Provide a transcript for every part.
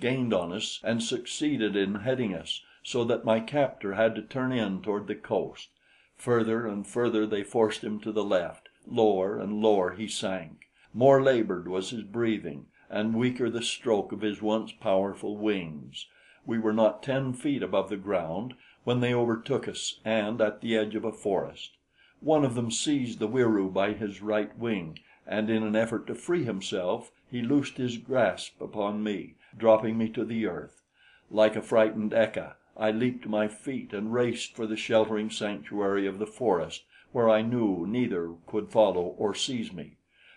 gained on us and succeeded in heading us, so that my captor had to turn in toward the coast. Further and further they forced him to the left. Lower and lower he sank. More labored was his breathing, and weaker the stroke of his once powerful wings. We were not 10 feet above the ground when they overtook us and at the edge of a forest. One of them seized the Wieroo by his right wing, and in an effort to free himself, he loosed his grasp upon me, dropping me to the earth. Like a frightened ecca, I leaped to my feet and raced for the sheltering sanctuary of the forest, where I knew neither could follow or seize me.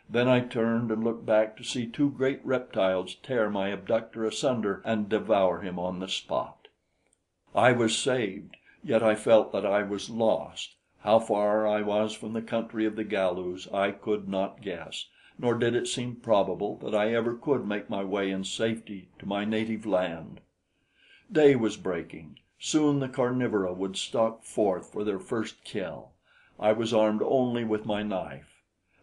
Then I turned and looked back to see two great reptiles tear my abductor asunder and devour him on the spot. I was saved, yet I felt that I was lost. How far I was from the country of the Galus I could not guess, nor did it seem probable that I ever could make my way in safety to my native land. Day was breaking. Soon the carnivora would stalk forth for their first kill. I was armed only with my knife.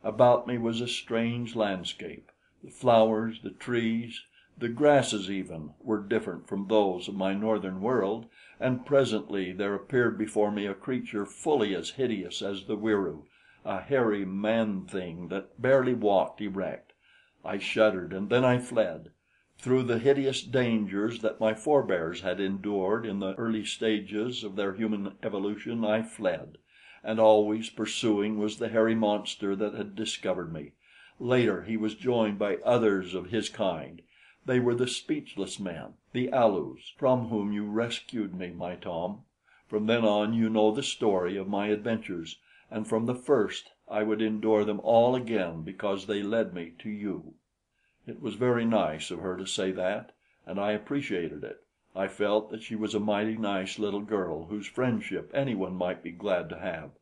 About me was a strange landscape. The flowers, the trees, the grasses even, were different from those of my northern world, and presently there appeared before me a creature fully as hideous as the Wieroo, a hairy man thing that barely walked erect. I shuddered, and then I fled. Through the hideous dangers that my forebears had endured in the early stages of their human evolution I fled, and always pursuing was the hairy monster that had discovered me. Later he was joined by others of his kind. They were the speechless men, the Alus, from whom you rescued me, my Tom. From then on you know the story of my adventures, and from the first I would endure them all again because they led me to you." It was very nice of her to say that, and I appreciated it. I felt that she was a mighty nice little girl whose friendship anyone might be glad to have.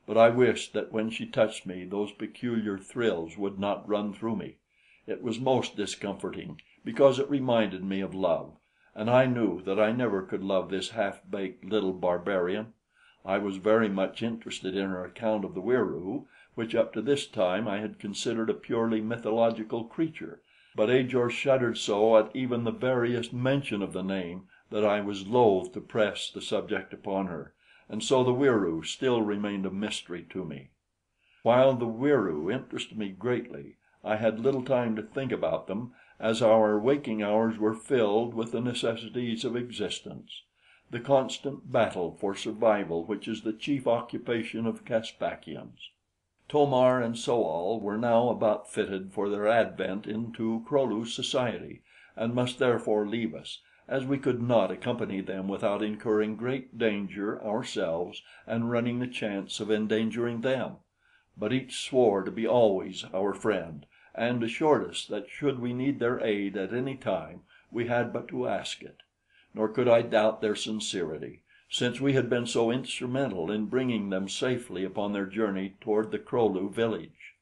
But I wished that when she touched me, those peculiar thrills would not run through me. It was most discomforting, because it reminded me of love, and I knew that I never could love this half-baked little barbarian. I was very much interested in her account of the Wieroo, which up to this time I had considered a purely mythological creature, but Ajor shuddered so at even the veriest mention of the name that I was loath to press the subject upon her, and so the Wieroo still remained a mystery to me. While the Wieroo interested me greatly, I had little time to think about them, as our waking hours were filled with the necessities of existence, the constant battle for survival which is the chief occupation of Caspakians. To-mar and So-al were now about fitted for their advent into Kro-lu society, and must therefore leave us, as we could not accompany them without incurring great danger ourselves and running the chance of endangering them. But each swore to be always our friend, and assured us that should we need their aid at any time, we had but to ask it. Nor could I doubt their sincerity, since we had been so instrumental in bringing them safely upon their journey toward the Kro-lu village.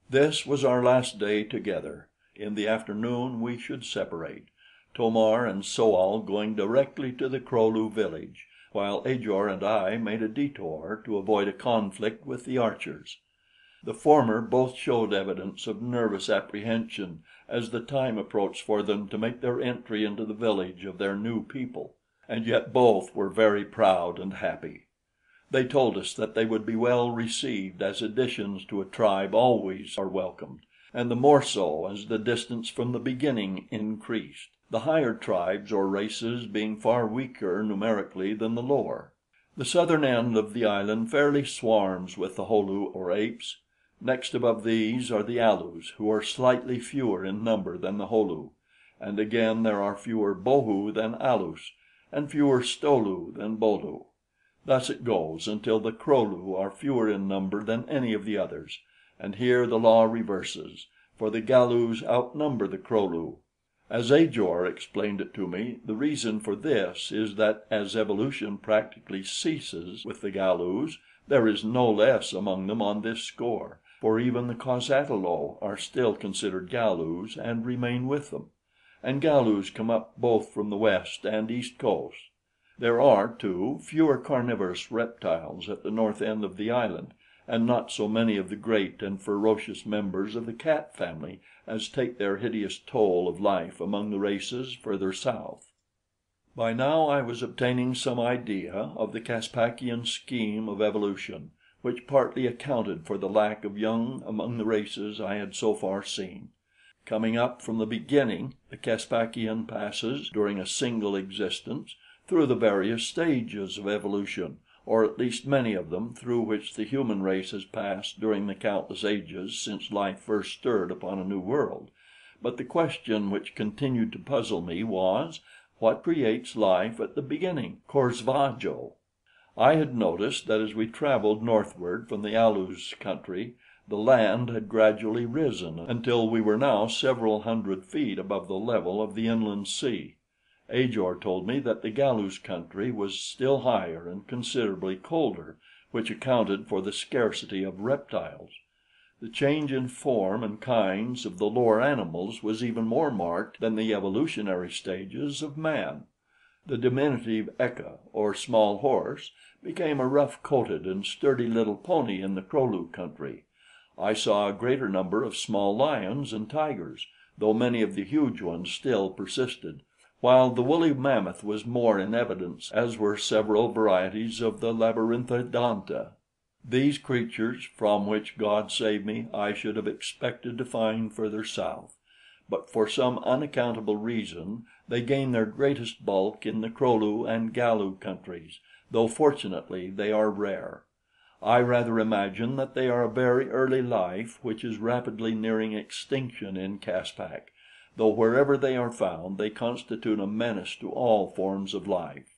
This was our last day together. In the afternoon we should separate, To-mar and So-al going directly to the Kro-lu village, while Ajor and I made a detour to avoid a conflict with the archers. The former both showed evidence of nervous apprehension as the time approached for them to make their entry into the village of their new people, and yet both were very proud and happy. They told us that they would be well received, as additions to a tribe always are welcomed, and the more so as the distance from the beginning increased, the higher tribes or races being far weaker numerically than the lower. The southern end of the island fairly swarms with the Ho-lu or apes. Next above these are the Alus, who are slightly fewer in number than the Ho-lu, and again there are fewer Bo-hu than Alus, and fewer Sto-lu than Bo-lu. Thus it goes until the Kro-lu are fewer in number than any of the others, and here the law reverses, for the Galus outnumber the Kro-lu. As Ajor explained it to me, the reason for this is that as evolution practically ceases with the Galus, there is no less among them on this score, for even the cos-ata-lo are still considered Galus and remain with them, and Galus come up both from the west and east coasts. There are, too, fewer carnivorous reptiles at the north end of the island, and not so many of the great and ferocious members of the cat family as take their hideous toll of life among the races further south. By now I was obtaining some idea of the Caspakian scheme of evolution, which partly accounted for the lack of young among the races I had so far seen. Coming up from the beginning, the Caspakian passes, during a single existence, through the various stages of evolution, or at least many of them, through which the human race has passed during the countless ages since life first stirred upon a new world. But the question which continued to puzzle me was, what creates life at the beginning, Korsvajo? I had noticed that as we traveled northward from the Alus country, the land had gradually risen until we were now several hundred feet above the level of the inland sea. Ajor told me that the Galus country was still higher and considerably colder, which accounted for the scarcity of reptiles. The change in form and kinds of the lower animals was even more marked than the evolutionary stages of man. The diminutive eka, or small horse, became a rough-coated and sturdy little pony in the Kro lu country. I saw a greater number of small lions and tigers, though many of the huge ones still persisted, while the woolly mammoth was more in evidence, as were several varieties of the labyrinthodonta. These creatures, from which, God save me, I should have expected to find further south, but for some unaccountable reason they gain their greatest bulk in the Kro lu and Galu countries, though fortunately they are rare. I rather imagine that they are a very early life which is rapidly nearing extinction in Caspak, though wherever they are found they constitute a menace to all forms of life.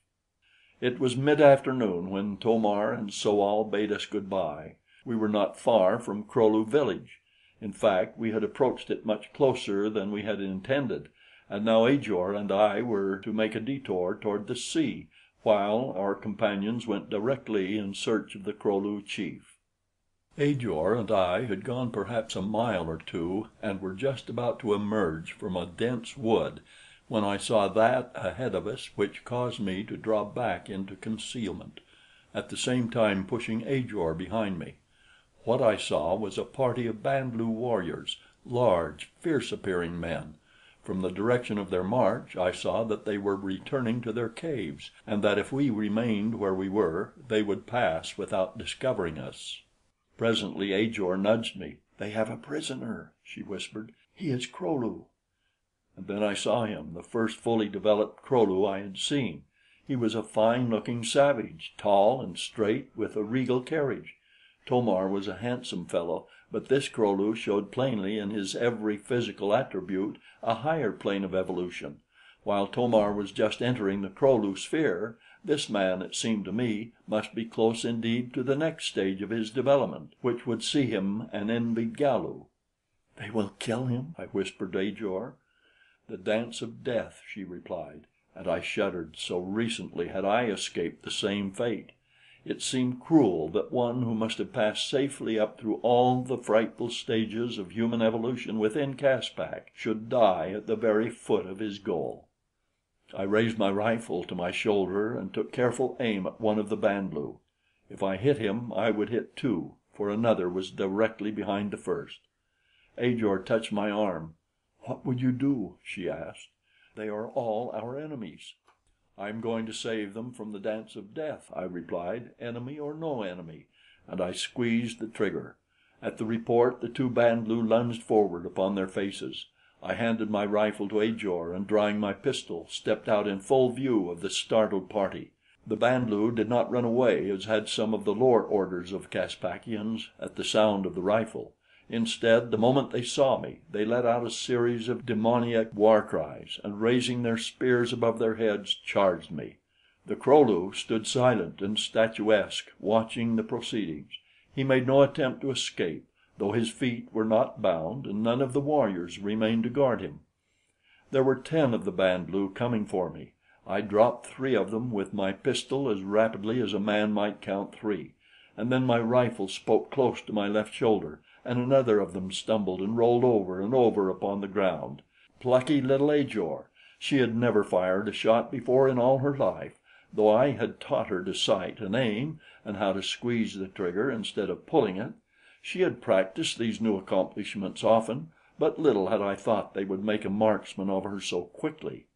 It was mid-afternoon when To-mar and So-al bade us good bye. We were not far from Kro lu village. In fact, we had approached it much closer than we had intended, and now Ajor and I were to make a detour toward the sea, while our companions went directly in search of the Kro lu chief. Ajor and I had gone perhaps a mile or two and were just about to emerge from a dense wood when I saw that ahead of us which caused me to draw back into concealment, at the same time pushing Ajor behind me. What I saw was a party of Band lu warriors, large, fierce-appearing men. From the direction of their march I saw that they were returning to their caves, and that if we remained where we were, they would pass without discovering us. Presently Ajor nudged me. "They have a prisoner," she whispered. "He is Kro lu." And then I saw him, the first fully developed Kro lu I had seen. He was a fine-looking savage, tall and straight, with a regal carriage. To-mar was a handsome fellow, but this Kro lu showed plainly in his every physical attribute a higher plane of evolution. While To-mar was just entering the Kro lu sphere, this man, it seemed to me, must be close indeed to the next stage of his development, which would see him an envied Galu. "They will kill him?" I whispered to Ajor. "The dance of death," she replied, and I shuddered, so recently had I escaped the same fate. It seemed cruel that one who must have passed safely up through all the frightful stages of human evolution within Caspak should die at the very foot of his goal. I raised my rifle to my shoulder and took careful aim at one of the Band lu. If I hit him, I would hit two, for another was directly behind the first. Ajor touched my arm. "What would you do?" she asked. "They are all our enemies." "I am going to save them from the dance of death," I replied, "enemy or no enemy," and I squeezed the trigger. At the report the two Band lu lunged forward upon their faces. I handed my rifle to Ajor and drawing my pistol, stepped out in full view of the startled party. The Band lu did not run away as had some of the lower orders of Caspakians at the sound of the rifle. Instead, the moment they saw me, they let out a series of demoniac war cries, and raising their spears above their heads, charged me. The Kro lu stood silent and statuesque, watching the proceedings. He made no attempt to escape, though his feet were not bound and none of the warriors remained to guard him. There were 10 of the Band lu coming for me. I dropped 3 of them with my pistol as rapidly as a man might count 3, and then my rifle spoke close to my left shoulder, and another of them stumbled and rolled over and over upon the ground. Plucky little Ajor! She had never fired a shot before in all her life, though I had taught her to sight and aim, and how to squeeze the trigger instead of pulling it. She had practiced these new accomplishments often, but little had I thought they would make a marksman of her so quickly.